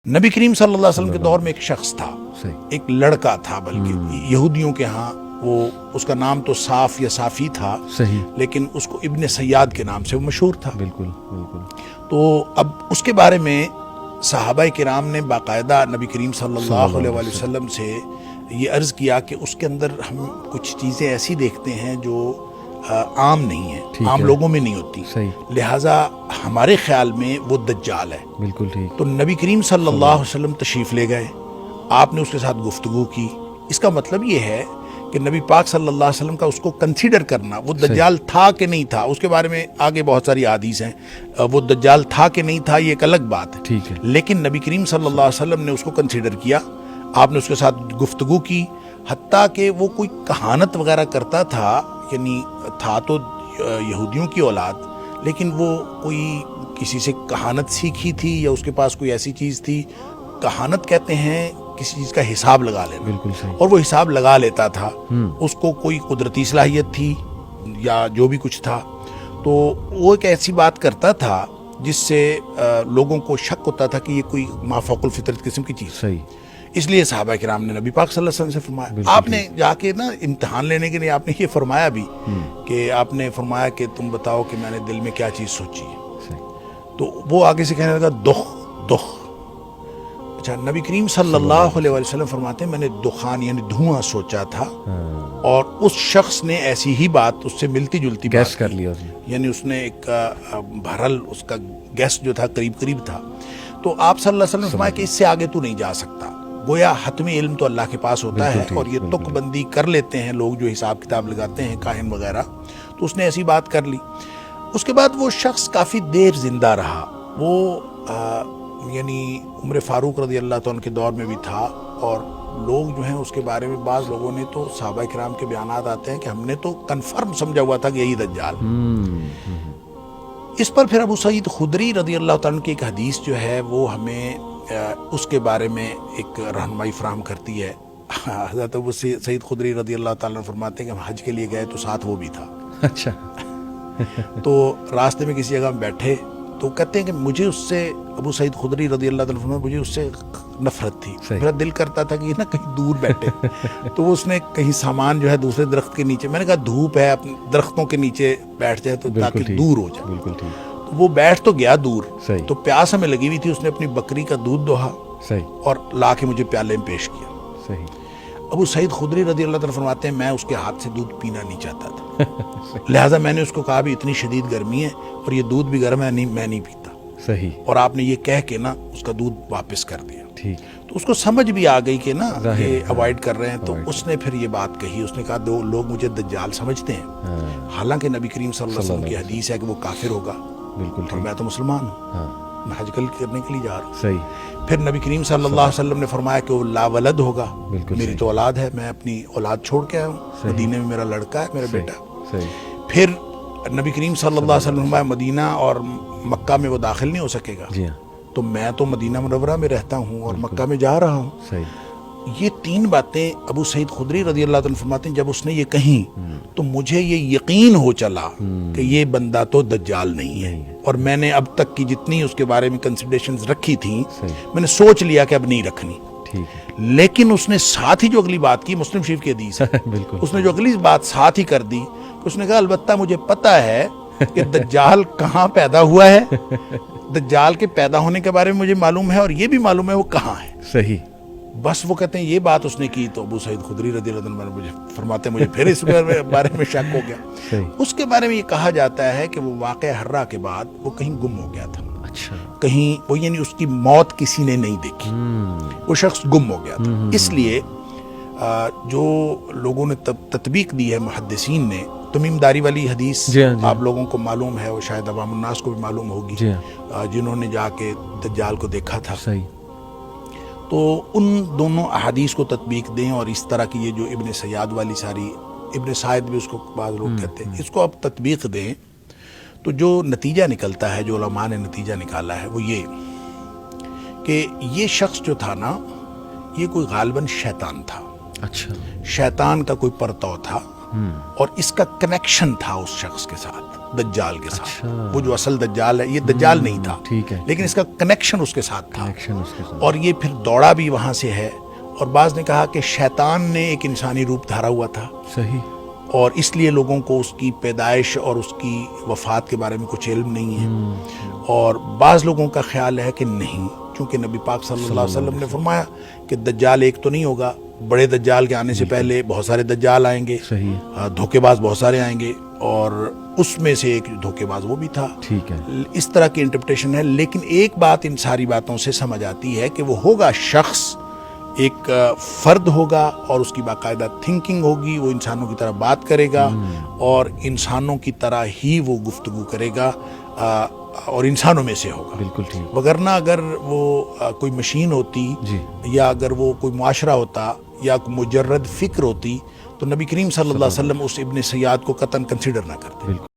नबी करीम सल्लल्लाहु अलैहि वसल्लम के दौर में एक शख्स था, एक लड़का था, बल्कि यहूदियों के यहाँ वो उसका नाम तो साफ या साफी था, सही, लेकिन उसको इब्ने सयाद के नाम से वो मशहूर था। बिल्कुल बिल्कुल। तो अब उसके बारे में सहाबाए किराम ने बाकायदा नबी करीम सल्लल्लाहु अलैहि वसल्लम से ये अर्ज़ किया कि उसके अंदर हम कुछ चीज़ें ऐसी देखते हैं जो आम नहीं है, आम लोगों में नहीं होती, लिहाजा हमारे ख्याल में वो दज्जाल है। बिल्कुल ठीक। तो नबी करीम सल्लल्लाहु अलैहि वसल्लम तशरीफ़ ले गए, आपने उसके साथ गुफ्तगू की। इसका मतलब ये है कि नबी पाक सल्लल्लाहु अलैहि वसल्लम का उसको कंसीडर करना, वो दज्जाल था कि नहीं था, उसके बारे में आगे बहुत सारी हदीस हैं, वो दज्जाल था कि नहीं था ये एक अलग बात है, ठीक है। लेकिन नबी करीम सल्लल्लाहु अलैहि वसल्लम ने उसको कंसीडर किया, आपने उसके साथ गुफ्तगू की। हत्ता कि वो कोई कहानत वगैरह करता था, यानी था तो यहूदियों की औलाद, लेकिन वो कोई किसी से कहानत सीखी थी या उसके पास कोई ऐसी चीज़ थी। कहानत कहते हैं किसी चीज़ का हिसाब लगा लेना, बिल्कुल सही। और वो हिसाब लगा लेता था। उसको कोई कुदरती सलाहियत थी या जो भी कुछ था, तो वो एक ऐसी बात करता था जिससे लोगों को शक होता था कि ये कोई माफौकुल फितरत किस्म की चीज़। सही। इसलिए सहाबा किराम ने नबी पाक सल्लल्लाहु अलैहि वसल्लम से फरमाया। आपने जाके ना इम्तिहान लेने के लिए आपने ये फरमाया भी कि आपने फरमाया कि तुम बताओ कि मैंने दिल में क्या चीज़ सोची है। तो वो आगे से कहने लगा दुख दुख। अच्छा, नबी करीम सल्लल्लाहु अलैहि वसल्लम फरमाते हैं मैंने दुखान यानी धुआं सोचा था, और उस शख्स ने ऐसी ही बात उससे मिलती जुलती गैस कर लिया उसने, यानी उसने एक बहरल उसका गैस जो था करीब करीब था। तो आप सल्लल्लाहु अलैहि वसल्लम फरमाया कि इससे आगे तू नहीं जा सकता। गोया हतमी इल्म तो अल्लाह के पास होता है, और ये तुकबंदी कर लेते हैं लोग जो हिसाब किताब लगाते हैं काहिन वगैरह। तो उसने ऐसी बात कर ली। उसके बाद वो शख्स काफ़ी देर जिंदा रहा। वो यानी उम्र फारूक रज़ी अल्लाह तआला के दौर में भी था, और लोग जो हैं उसके बारे में बाज़ लोगों ने तो सहाबा किराम के बयानात आते हैं कि हमने तो कन्फर्म समझा हुआ था कि यही दज्जाल। इस पर फिर अबू सईद खुदरी रज़ी अल्लाह तआला की एक हदीस जो है वो हमें उसके बारे में एक रहनुमाई फराहम करती है। हज़रत अबू सईद खुदरी रज़ी अल्लाह तआला फरमाते हैं कि हम हज के लिए गए तो साथ वो भी था। अच्छा। तो रास्ते में किसी जगह में बैठे तो कहते हैं कि मुझे उससे, अबू सईद खुदरी रज़ी अल्लाह तआला फरमाते, मुझे उससे नफरत थी। मेरा दिल करता था कि ये ना कहीं दूर बैठे। तो उसने कहीं सामान जो है दूसरे दरख्त के नीचे, मैंने कहा धूप है, अपने दरख्तों के नीचे बैठ जाए तो ताकि दूर हो जाए। बिल्कुल ठीक। तो वो बैठ तो गया दूर, तो प्यास हमें लगी हुई थी, उसने अपनी बकरी का दूध दोहा और ला के मुझे प्याले में पेश किया। सही। अबू सईद खुदरी रज़ी अल्लाह तआला फरमाते हैं मैं उसके हाथ से दूध पीना नहीं चाहता था। लिहाजा मैंने उसको कहा भी इतनी शदीद गर्मी है और ये दूध भी गर्म है, नहीं मैं नहीं पीता। सही। और आपने ये कह के ना उसका दूध वापस कर दिया। ठीक। तो उसको समझ भी आ गई कि ना ये अवॉइड कर रहे हैं, तो उसने फिर ये बात कही। उसने कहा दो लोग मुझे दज्जाल समझते हैं, हालांकि नबी करीम सल्लल्लाहु अलैहि वसल्लम की हदीस है कि वो काफिर होगा। बिल्कुल। और मैं तो मुसलमान हूँ, मैं हज करने के लिए जा रहा हूँ। सही। फिर नबी करीम सल्लल्लाहु अलैहि वसल्लम ने फरमाया कि वो लावलद होगा, मेरी तो औलाद है, मैं अपनी औलाद छोड़ के आया हूँ, मदीने में मेरा लड़का है, मेरा बेटा। सही। फिर नबी करीम सल्लल्लाहु अलैहि वसल्लम ने फरमाया मदीना और मक्का में वो दाखिल नहीं हो सकेगा। तो मैं तो मदीना मुनव्वरा में रहता हूँ और मक्का में जा रहा हूँ। सही। ये तीन बातें अबू सईद खुदरी रज़ी अल्लाह तआला फरमाते हैं जब उसने ये कही तो मुझे ये यकीन हो चला कि ये बंदा तो दज्जाल नहीं है। और मैंने अब तक की जितनी उसके बारे में कंसिडरेशंस रखी थी, मैंने सोच लिया कि अब नहीं रखनी। ठीक है। लेकिन उसने साथ ही जो अगली बात की, मुस्लिम शरीफ की हदीस है, उसने जो अगली बात साथ ही कर दी, उसने कहा अलबत्ता मुझे पता है कि दज्जाल कहाँ पैदा हुआ है, दज्जाल के पैदा होने के बारे में मुझे मालूम है, और ये भी मालूम है वो कहाँ है। सही। बस वो कहते हैं ये बात उसने की तो अबू सईद खुदरी रज़ी अल्लाह तआला मुझे फरमाते हैं मुझे फिर इस बारे में शक हो गया। उसके बारे में ये कहा जाता है कि वो वाक़या हर्रा के बाद वो कहीं गुम हो गया था। अच्छा। कहीं वो यानी उसकी मौत किसी ने नहीं देखी, वो शख्स गुम हो गया था। इसलिए जो लोगों ने तत्बीक दी है मुहद्दिसीन ने, तमीमदारी वाली हदीस आप लोगों को मालूम है, वो शायद अवामुन्नास को भी मालूम होगी, जिन्होंने जाके दज्जाल को देखा था। सही। तो उन दोनों अहादीस को तत्बीक दें, और इस तरह की ये जो इब्ने सयाद वाली सारी, इब्ने सायद भी उसको बाद लोग कहते हैं, इसको आप तत्बीक दें तो जो नतीजा निकलता है, जो उलमा ने नतीजा निकाला है वो ये कि ये शख्स जो था ना, ये कोई गालिबन शैतान था। अच्छा। शैतान का कोई परतौ था, और इसका कनेक्शन था उस शख्स के साथ। दज्जाल के साथ। अच्छा। वो जो असल दज्जाल है, ये दज्जाल नहीं था, ठीक है, लेकिन इसका कनेक्शन उसके साथ था। कनेक्शन उसके साथ। और ये फिर दौड़ा भी वहाँ से है। और बाज़ ने कहा कि शैतान ने एक इंसानी रूप धारा हुआ था, सही, और इसलिए लोगों को उसकी पैदाइश और उसकी वफ़ात के बारे में कुछ इल्म नहीं है। और बाज़ लोगों का ख्याल है कि नहीं, क्योंकि नबी पाक सल्लल्लाहु अलैहि वसल्लम ने फरमाया कि दज्जाल एक तो नहीं होगा, बड़े दज्जाल के आने से पहले बहुत सारे दज्जाल आएंगे, सही है, धोखेबाज बहुत सारे आएंगे, और उसमें से एक धोखेबाज वो भी था। ठीक है, इस तरह की इंटरप्रिटेशन है। लेकिन एक बात इन सारी बातों से समझ आती है कि वो होगा शख्स, एक फ़र्द होगा, और उसकी बाकायदा थिंकिंग होगी, वो इंसानों की तरह बात करेगा और इंसानों की तरह ही वो गुफ्तगू करेगा, और इंसानों में से होगा। बिल्कुल ठीक, वगरना अगर वो कोई मशीन होती जी, या अगर वो कोई मुआशरा होता या कोई मुजर्रद फ़िक्र होती, तो नबी करीम सल्लल्लाहु अलैहि वसल्लम उस इब्न सयाद को कतन कंसिडर ना करते। बिल्कुल।